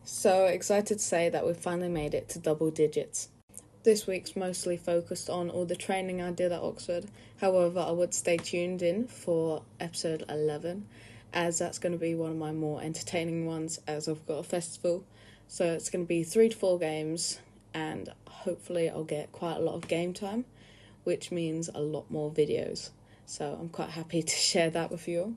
So excited to say that we finally made it to double digits. This week's mostly focused on all the training I did at Oxford. However, I would stay tuned in for episode 11, as that's going to be one of my more entertaining ones, as I've got a festival. So it's going to be 3 to 4 games, and hopefully I'll get quite a lot of game time, which means a lot more videos. So I'm quite happy to share that with you all.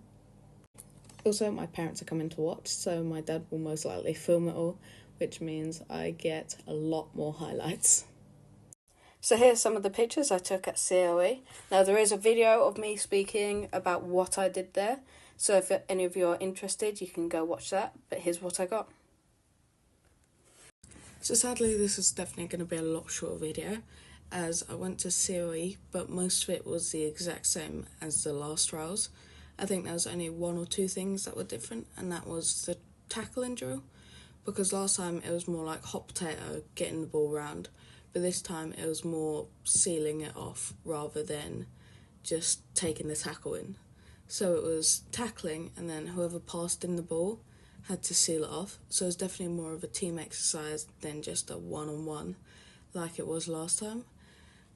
Also, my parents are coming to watch, so my dad will most likely film it all, which means I get a lot more highlights. So here's some of the pictures I took at COE. Now there is a video of me speaking about what I did there, so if any of you are interested you can go watch that, but here's what I got. So sadly this is definitely going to be a lot shorter video, as I went to COE, but most of it was the exact same as the last trials. I think there was only 1 or 2 things that were different, and that was the tackling drill, because last time it was more like hot potato, getting the ball round, but this time it was more sealing it off rather than just taking the tackle in. So it was tackling, and then whoever passed in the ball had to seal it off, so it was definitely more of a team exercise than just a one-on-one like it was last time.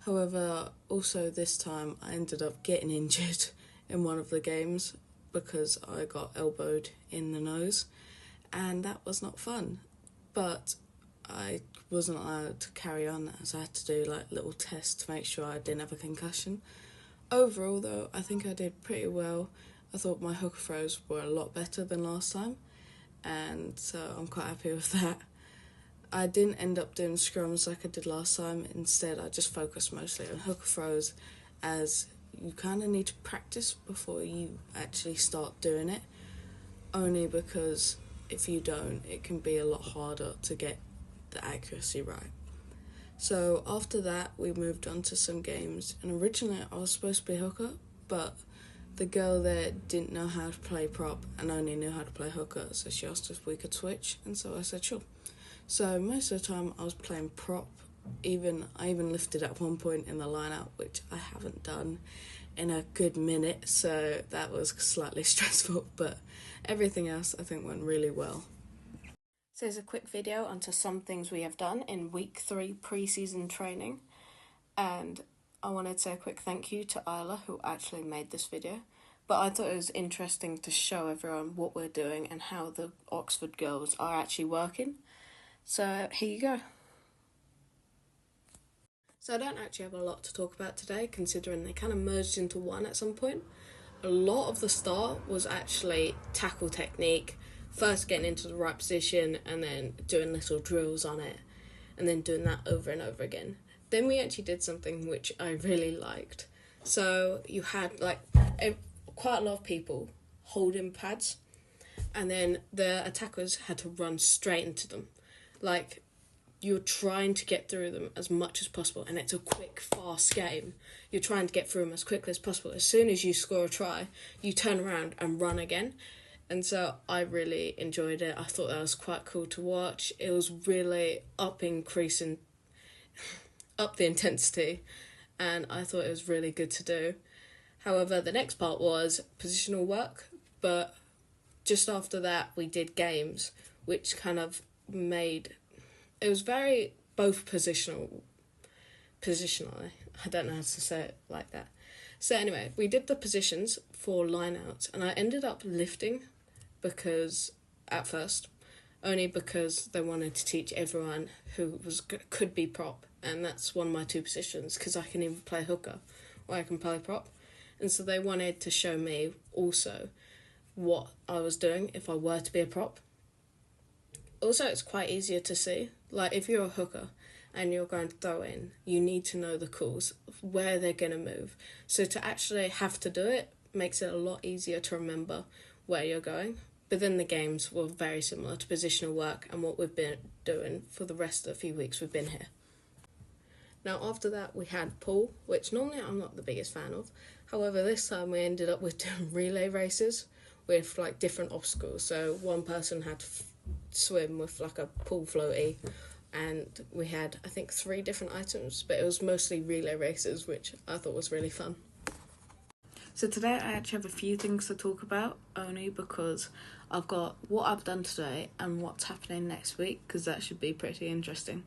However, also this time I ended up getting injured in one of the games because I got elbowed in the nose, and that was not fun. But I wasn't allowed to carry on, as I had to do like little tests to make sure I didn't have a concussion. Overall though, I think I did pretty well. I thought my hooker throws were a lot better than last time, and so I'm quite happy with that. I didn't end up doing scrums like I did last time. Instead, I just focused mostly on hooker throws, as you kind of need to practice before you actually start doing it, only because if you don't, it can be a lot harder to get the accuracy right. So after that, we moved on to some games, and originally I was supposed to be hooker, but the girl there didn't know how to play prop and only knew how to play hooker, so she asked if we could switch, and so I said sure. So most of the time I was playing prop. I even lifted at one point in the line-out, which I haven't done in a good minute, so that was slightly stressful, but everything else I think went really well. So here's a quick video onto some things we have done in week 3 pre-season training, and I wanted to say a quick thank you to Isla, who actually made this video, but I thought it was interesting to show everyone what we're doing and how the Oxford girls are actually working. So here you go. So I don't actually have a lot to talk about today, considering they kind of merged into one at some point. A lot of the start was actually tackle technique, first getting into the right position and then doing little drills on it, and then doing that over and over again. Then we actually did something which I really liked. So you had quite a lot of people holding pads, and then the attackers had to run straight into them. Like, you're trying to get through them as much as possible, and it's a quick, fast game. You're trying to get through them as quickly as possible. As soon as you score a try, you turn around and run again. And so I really enjoyed it. I thought that was quite cool to watch. It was really up the intensity, and I thought it was really good to do. However, the next part was positional work, but just after that we did games, which kind of made... It was very both positionally. I don't know how to say it like that. So anyway, we did the positions for line-outs, and I ended up lifting only because they wanted to teach everyone who could be prop, and that's one of my 2 positions, because I can either play hooker or I can play prop. And so they wanted to show me also what I was doing if I were to be a prop. Also, it's quite easier to see. Like, if you're a hooker and you're going to throw in, you need to know the calls, where they're going to move. So to actually have to do it makes it a lot easier to remember where you're going. But then the games were very similar to positional work and what we've been doing for the rest of the few weeks we've been here. Now, after that, we had pool, which normally I'm not the biggest fan of. However, this time we ended up with doing relay races with, like, different obstacles. So one person had to swim with, like, a pool floaty, and we had, I think, 3 different items, but it was mostly relay races, which I thought was really fun. So today I actually have a few things to talk about, only because I've got what I've done today and what's happening next week, because that should be pretty interesting.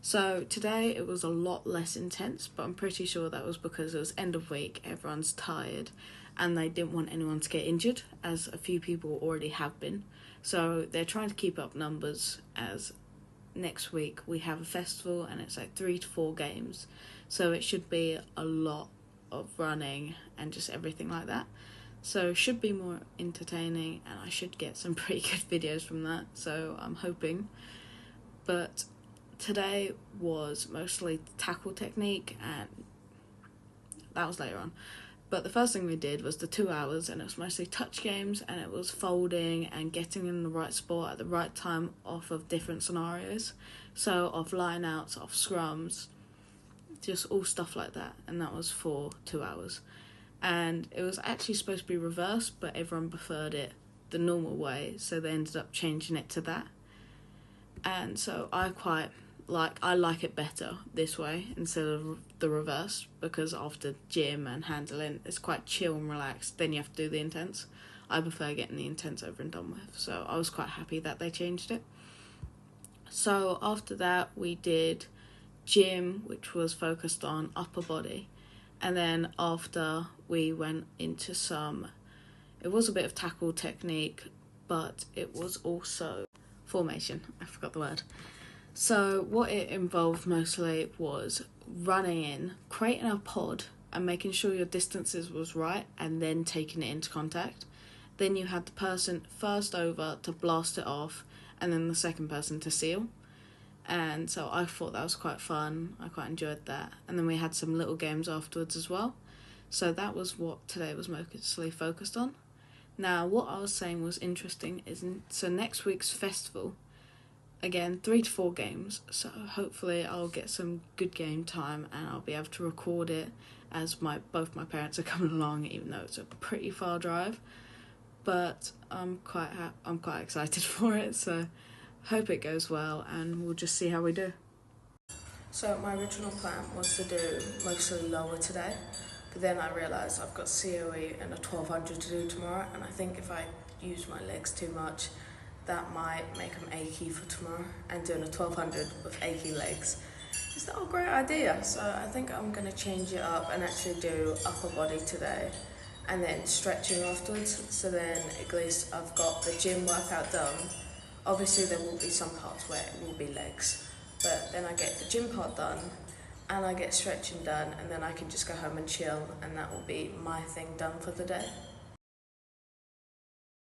So today it was a lot less intense, but I'm pretty sure that was because it was end of week, everyone's tired, and they didn't want anyone to get injured, as a few people already have been. So they're trying to keep up numbers, as next week we have a festival and it's like 3 to 4 games. So it should be a lot of running and just everything like that. So it should be more entertaining and I should get some pretty good videos from that. So I'm hoping. But today was mostly tackle technique and that was later on. But the first thing we did was the 2 hours, and it was mostly touch games, and it was folding and getting in the right spot at the right time off of different scenarios. So off line-outs, off scrums, just all stuff like that. And that was for 2 hours. And it was actually supposed to be reversed, but everyone preferred it the normal way, so they ended up changing it to that. And so I like it better this way instead of the reverse, because after gym and handling it's quite chill and relaxed, then you have to do the intense. I prefer getting the intense over and done with, so I was quite happy that they changed it. So after that we did gym, which was focused on upper body, and then after we went into it was a bit of tackle technique, but it was also formation, I forgot the word. So what it involved mostly was running in, creating a pod and making sure your distances was right, and then taking it into contact. Then you had the person first over to blast it off, and then the second person to seal. And so I thought that was quite fun. I quite enjoyed that. And then we had some little games afterwards as well. So that was what today was mostly focused on. Now, what I was saying was interesting so next week's festival, again, 3 to 4 games, so hopefully I'll get some good game time and I'll be able to record it, as both my parents are coming along, even though it's a pretty far drive. But I'm quite excited for it, so hope it goes well and we'll just see how we do. So my original plan was to do mostly lower today, but then I realised I've got COE and a 1200 to do tomorrow, and I think if I use my legs too much, that might make them achy for tomorrow, and doing a 1200 with achy legs is not a great idea. So I think I'm going to change it up and actually do upper body today and then stretching afterwards, so then at least I've got the gym workout done. Obviously there will be some parts where it will be legs, but then I get the gym part done and I get stretching done, and then I can just go home and chill, and that will be my thing done for the day.